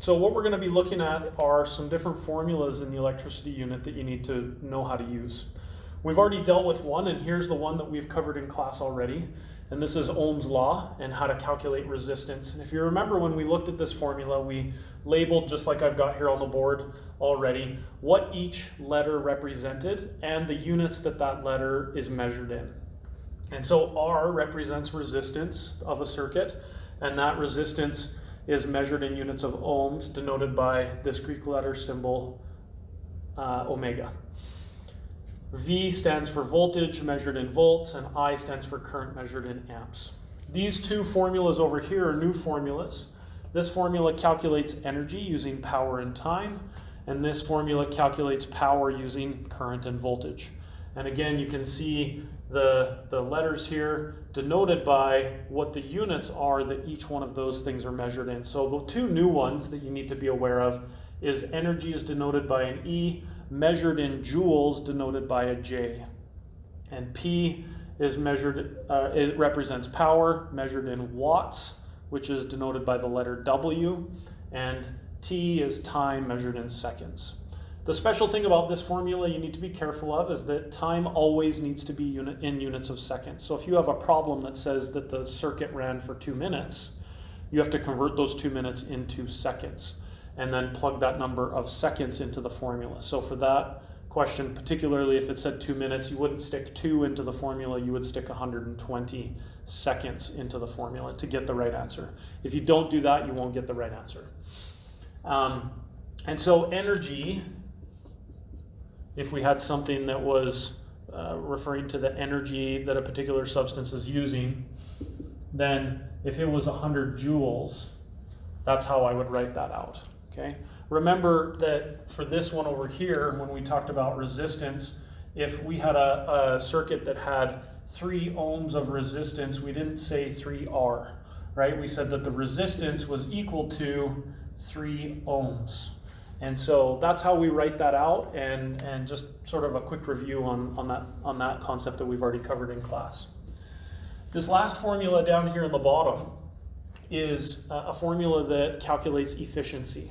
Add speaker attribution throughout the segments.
Speaker 1: So what we're going to be looking at are some different formulas in the electricity unit that you need to know how to use. We've already dealt with one, and here's the one that we've covered in class already. And this is Ohm's law and how to calculate resistance. And if you remember when we looked at this formula, we labeled, just like I've got here on the board already, what each letter represented and the units that that letter is measured in. And so R represents resistance of a circuit, and that resistance is measured in units of ohms, denoted by this Greek letter symbol, omega. V stands for voltage, measured in volts, and I stands for current, measured in amps. These two formulas over here are new formulas. This formula calculates energy using power and time, and this formula calculates power using current and voltage. And again, you can see the letters here denoted by what the units are that each one of those things are measured in. So the two new ones that you need to be aware of is energy is denoted by an E, measured in joules denoted by a J. And P is measured, it represents power, measured in watts, which is denoted by the letter W, and T is time, measured in seconds. The special thing about this formula you need to be careful of is that time always needs to be in units of seconds. So if you have a problem that says that the circuit ran for 2 minutes, you have to convert those 2 minutes into seconds and then plug that number of seconds into the formula. So for that question, particularly if it said 2 minutes, you wouldn't stick 2 into the formula, you would stick 120 seconds into the formula to get the right answer. If you don't do that, you won't get the right answer. And so energy, if we had something that was referring to the energy that a particular substance is using, then if it was 100 joules, that's how I would write that out. Okay. Remember that for this one over here, when we talked about resistance, if we had a circuit that had 3 ohms of resistance, we didn't say 3R, right? We said that the resistance was equal to 3 ohms. And so that's how we write that out, and just sort of a quick review on that concept that we've already covered in class. This last formula down here in the bottom is a formula that calculates efficiency.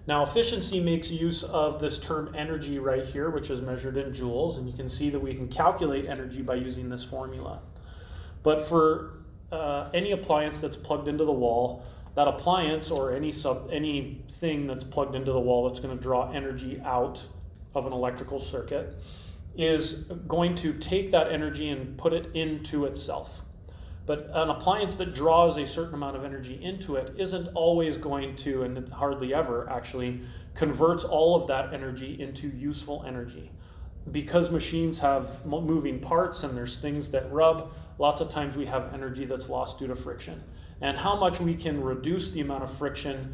Speaker 1: Now, efficiency makes use of this term energy right here, which is measured in joules, and you can see that we can calculate energy by using this formula. But for any appliance that's plugged into the wall, that appliance or anything that's plugged into the wall that's going to draw energy out of an electrical circuit is going to take that energy and put it into itself. But an appliance that draws a certain amount of energy into it isn't always going to, and hardly ever actually, converts all of that energy into useful energy. Because machines have moving parts and there's things that rub, lots of times we have energy that's lost due to friction. And how much we can reduce the amount of friction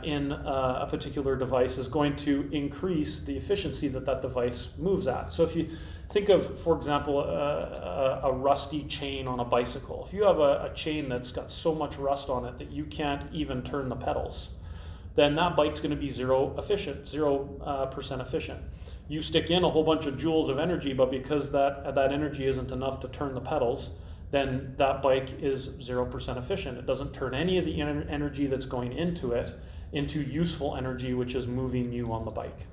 Speaker 1: in a particular device is going to increase the efficiency that that device moves at. So if you think of, for example, a rusty chain on a bicycle. If you have a chain that's got so much rust on it that you can't even turn the pedals, then that bike's going to be 0% efficient. You stick in a whole bunch of joules of energy, but because that energy isn't enough to turn the pedals, then that bike is 0% efficient. It doesn't turn any of the energy that's going into it into useful energy, which is moving you on the bike.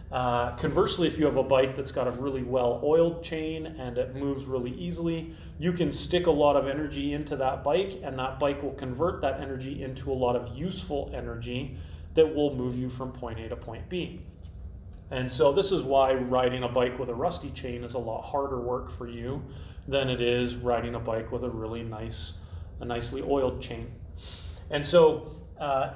Speaker 1: Conversely, if you have a bike that's got a really well-oiled chain and it moves really easily, you can stick a lot of energy into that bike, and that bike will convert that energy into a lot of useful energy that will move you from point A to point B. And so this is why riding a bike with a rusty chain is a lot harder work for you than it is riding a bike with a really nicely oiled chain. And so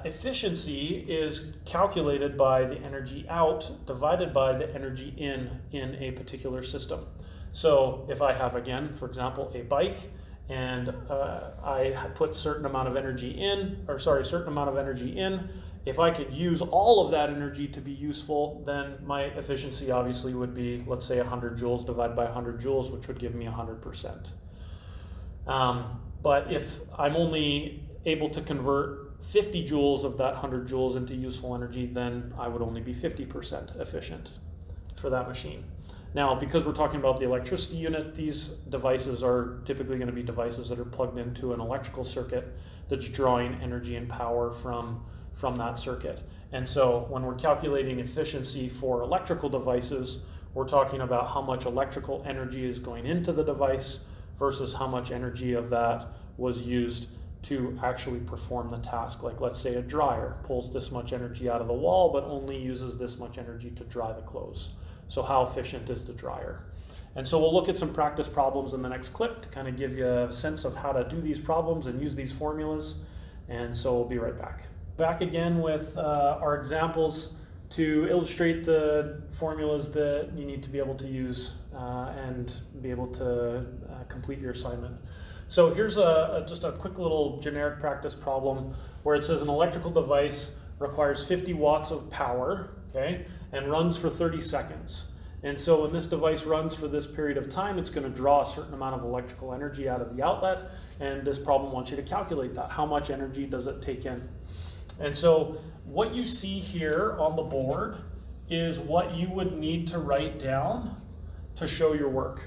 Speaker 1: efficiency is calculated by the energy out divided by the energy in a particular system. So if I have, again, for example, a bike, and I put certain amount of energy in, if I could use all of that energy to be useful, then my efficiency obviously would be, let's say, 100 joules divided by 100 joules, which would give me 100%. But if I'm only able to convert 50 joules of that 100 joules into useful energy, then I would only be 50% efficient for that machine. Now, because we're talking about the electricity unit, these devices are typically going to be devices that are plugged into an electrical circuit that's drawing energy and power from from that circuit. And so when we're calculating efficiency for electrical devices, we're talking about how much electrical energy is going into the device versus how much energy of that was used to actually perform the task. Like, let's say a dryer pulls this much energy out of the wall but only uses this much energy to dry the clothes. So how efficient is the dryer? And so we'll look at some practice problems in the next clip to kind of give you a sense of how to do these problems and use these formulas. And so we'll be right back. Back again with our examples to illustrate the formulas that you need to be able to use and be able to complete your assignment. So here's just a quick little generic practice problem where it says an electrical device requires 50 watts of power, okay, and runs for 30 seconds. And so when this device runs for this period of time, it's going to draw a certain amount of electrical energy out of the outlet, and this problem wants you to calculate that. How much energy does it take in? And so what you see here on the board is what you would need to write down to show your work.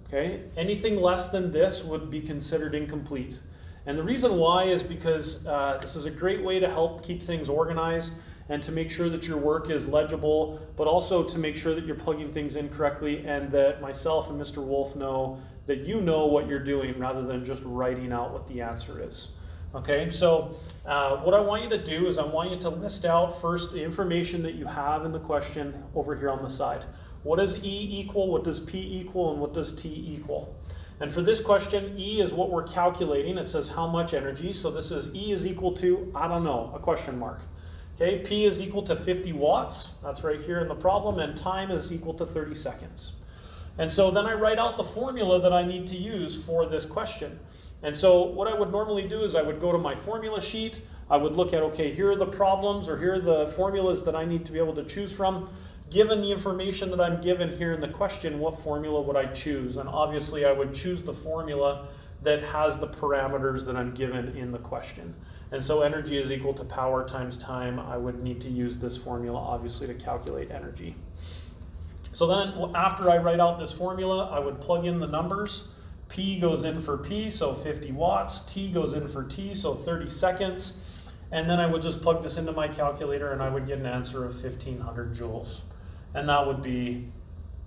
Speaker 1: Okay? Anything less than this would be considered incomplete. And the reason why is because this is a great way to help keep things organized and to make sure that your work is legible, but also to make sure that you're plugging things in correctly and that myself and Mr. Wolf know that you know what you're doing rather than just writing out what the answer is. Okay, so what I want you to do is I want you to list out first the information that you have in the question over here on the side. What does E equal, what does P equal, and what does T equal? And for this question, E is what we're calculating. It says how much energy, so this is E is equal to, I don't know, a question mark. Okay, P is equal to 50 watts, that's right here in the problem, and time is equal to 30 seconds. And so then I write out the formula that I need to use for this question. And so what I would normally do is I would go to my formula sheet, I would look at, okay, here are the problems or here are the formulas that I need to be able to choose from. Given the information that I'm given here in the question, what formula would I choose? And obviously I would choose the formula that has the parameters that I'm given in the question. And so energy is equal to power times time. I would need to use this formula obviously to calculate energy. So then after I write out this formula, I would plug in the numbers. P goes in for P, so 50 watts. T goes in for T, so 30 seconds. And then I would just plug this into my calculator and I would get an answer of 1500 joules. And that would be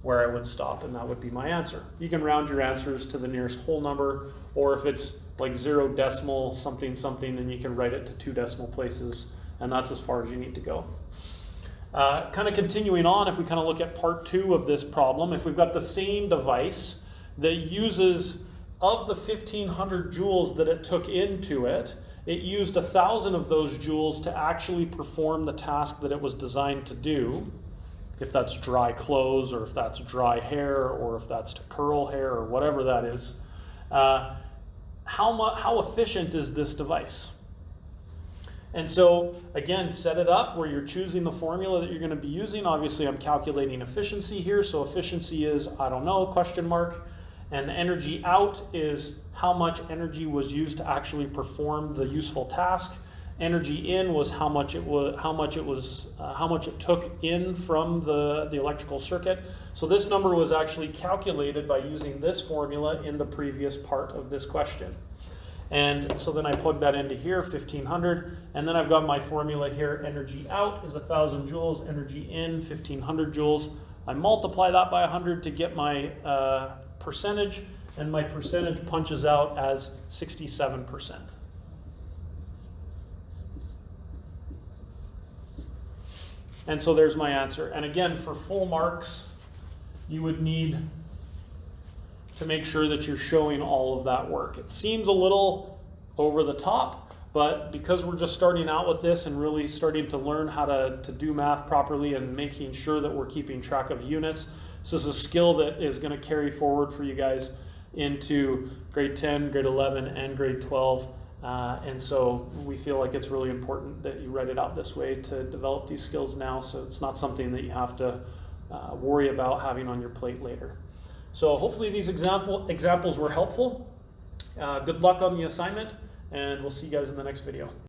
Speaker 1: where I would stop, and that would be my answer. You can round your answers to the nearest whole number, or if it's like 0 decimal something something, then you can write it to 2 decimal places, and that's as far as you need to go. Kind of continuing on, if we kind of look at part 2 of this problem, if we've got the same device that uses, of the 1500 joules that it took into it, it used 1,000 of those joules to actually perform the task that it was designed to do. If that's dry clothes, or if that's dry hair, or if that's to curl hair, or whatever that is. How efficient is this device? And so, again, set it up where you're choosing the formula that you're going to be using. Obviously, I'm calculating efficiency here, so efficiency is, I don't know, question mark. And the energy out is how much energy was used to actually perform the useful task. Energy in was how much it took in from the electrical circuit. So this number was actually calculated by using this formula in the previous part of this question. And so then I plug that into here, 1500, and then I've got my formula here. Energy out is 1,000 joules, energy in 1500 joules. I multiply that by 100 to get my percentage, and my percentage punches out as 67%. And so there's my answer. And again, for full marks, you would need to make sure that you're showing all of that work. It seems a little over the top, but because we're just starting out with this and really starting to learn how to do math properly and making sure that we're keeping track of units, this is a skill that is going to carry forward for you guys into grade 10, grade 11, and grade 12. And so we feel like it's really important that you write it out this way to develop these skills now, so it's not something that you have to worry about having on your plate later. So hopefully these examples were helpful. Good luck on the assignment, and we'll see you guys in the next video.